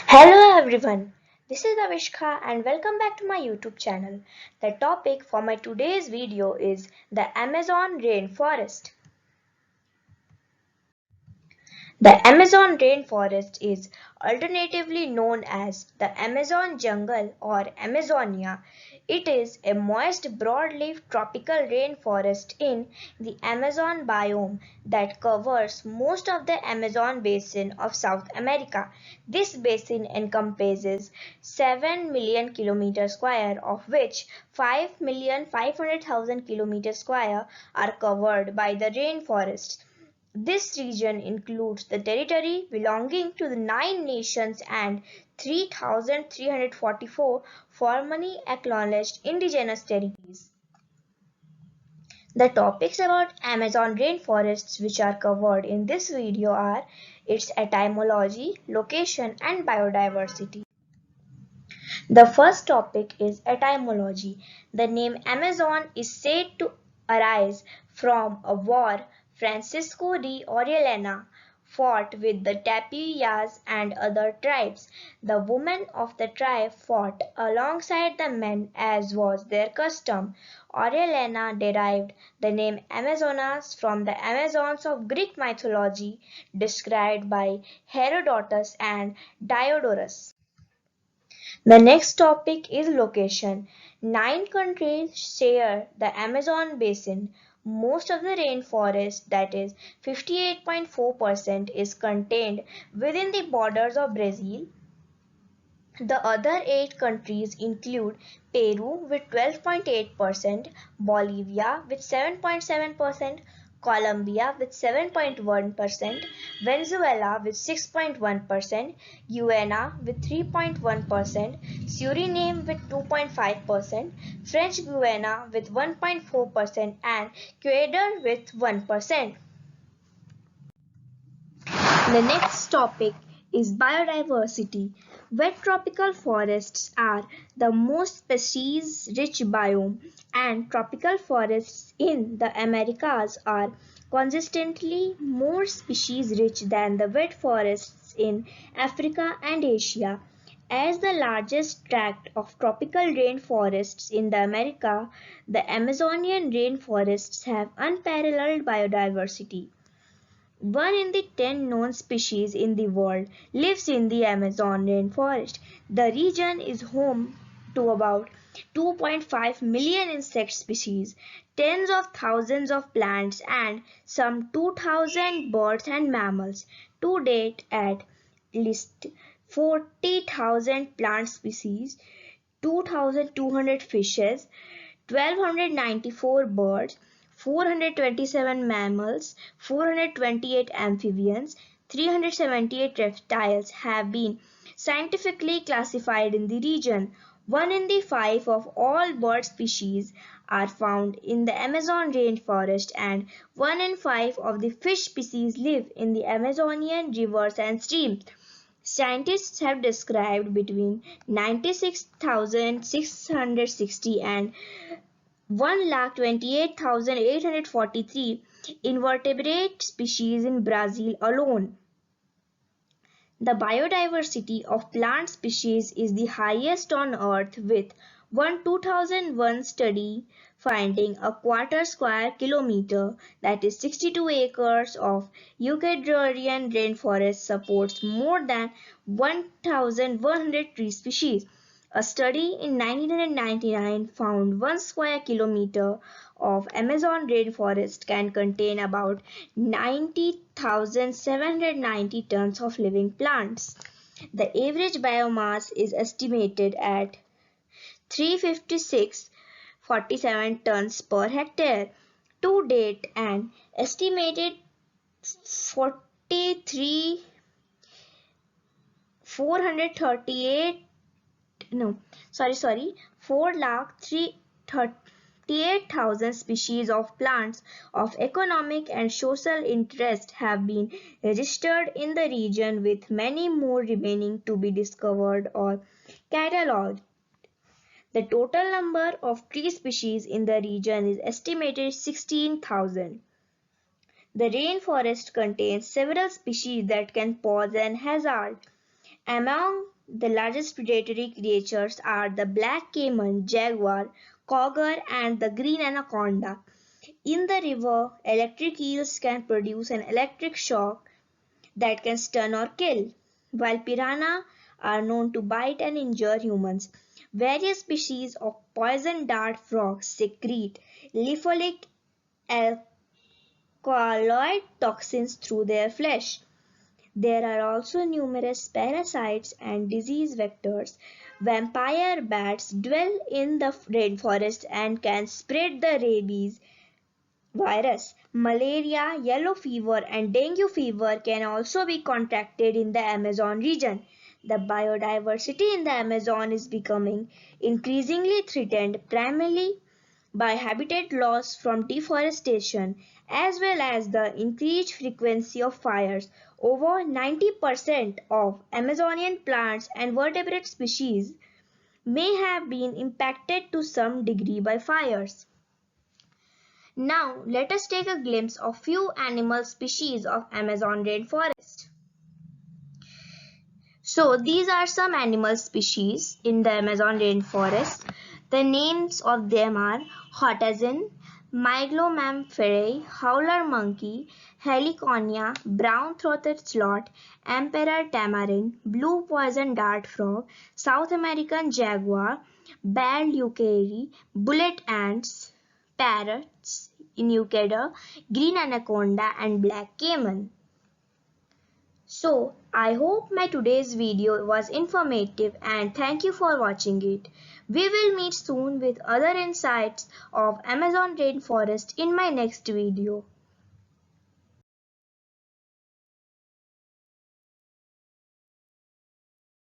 Hello everyone, this is Avishka and welcome back to my YouTube channel. The topic for my today's video is the Amazon rainforest. The Amazon rainforest is alternatively known as the Amazon jungle or Amazonia. It is a moist broadleaf tropical rainforest in the Amazon biome that covers most of the Amazon basin of South America. This basin encompasses 7 million kilometers square, of which 5,500,000 kilometers square are covered by the rainforest. This region includes the territory belonging to the nine nations and 3,344 formally acknowledged indigenous territories. The topics about Amazon rainforests which are covered in this video are its etymology, location and biodiversity. The first topic is etymology. The name Amazon is said to arise from a war Francisco de Orellana fought with the Tapuyas and other tribes. The women of the tribe fought alongside the men as was their custom. Orellana derived the name Amazonas from the Amazons of Greek mythology described by Herodotus and Diodorus. The next topic is location. Nine countries share the Amazon basin. Most of the rainforest, that is 58.4%, is contained within the borders of Brazil. The other eight countries include Peru with 12.8%, Bolivia with 7.7%, Colombia with 7.1%, Venezuela with 6.1%, Guyana with 3.1%, Suriname with 2.5%, French Guiana with 1.4%, and Ecuador with 1%. The next topic is biodiversity. Wet tropical forests are the most species-rich biome, and tropical forests in the Americas are consistently more species-rich than the wet forests in Africa and Asia. As the largest tract of tropical rainforests in the America, the Amazonian rainforests have unparalleled biodiversity. One in the 10 known species in the world lives in the Amazon rainforest. The region is home to about 2.5 million insect species, tens of thousands of plants, and some 2,000 birds and mammals. To date, at least 40,000 plant species, 2,200 fishes, 1,294 birds, 427 mammals, 428 amphibians, 378 reptiles have been scientifically classified in the region. One in the five of all bird species are found in the Amazon rainforest, and one in five of the fish species live in the Amazonian rivers and streams. Scientists have described between 96,660 and 1,28,843 invertebrate species in Brazil alone. The biodiversity of plant species is the highest on Earth, with one 2001 study finding a quarter square kilometer, that is 62 acres, of Ecuadorian rainforest supports more than 1,100 tree species. A study in 1999 found 1 square kilometer of Amazon rainforest can contain about 90,790 tons of living plants. The average biomass is estimated at 356.47 tons per hectare. To date, an estimated 43 438 no sorry 4,338,000 species of plants of economic and social interest have been registered in the region, with many more remaining to be discovered or catalogued. The total number of tree species in the region is estimated 16,000. The rainforest contains several species that can pose an hazard. Among The largest predatory creatures are the black caiman, jaguar, cougar, and the green anaconda. In the river, electric eels can produce an electric shock that can stun or kill, while piranha are known to bite and injure humans. Various species of poison dart frogs secrete lethal alkaloid toxins through their flesh. There are also numerous parasites and disease vectors. Vampire bats dwell in the rainforest and can spread the rabies virus. Malaria, yellow fever, and dengue fever can also be contracted in the Amazon region. The biodiversity in the Amazon is becoming increasingly threatened primarily by habitat loss from deforestation as well as the increased frequency of fires. Over 90% of Amazonian plants and vertebrate species may have been impacted to some degree by fires. Now, let us take a glimpse of few animal species of Amazon rainforest. So, these are some animal species in the Amazon rainforest. The names of them are hotazen, Myglomampherae, howler monkey, heliconia, brown-throated sloth, emperor tamarin, blue poison dart frog, South American jaguar, bald ukulele, bullet ants, parrots, Inucada, green anaconda, and black caiman. So, I hope my today's video was informative and thank you for watching it. We will meet soon with other insights of Amazon rainforest in my next video.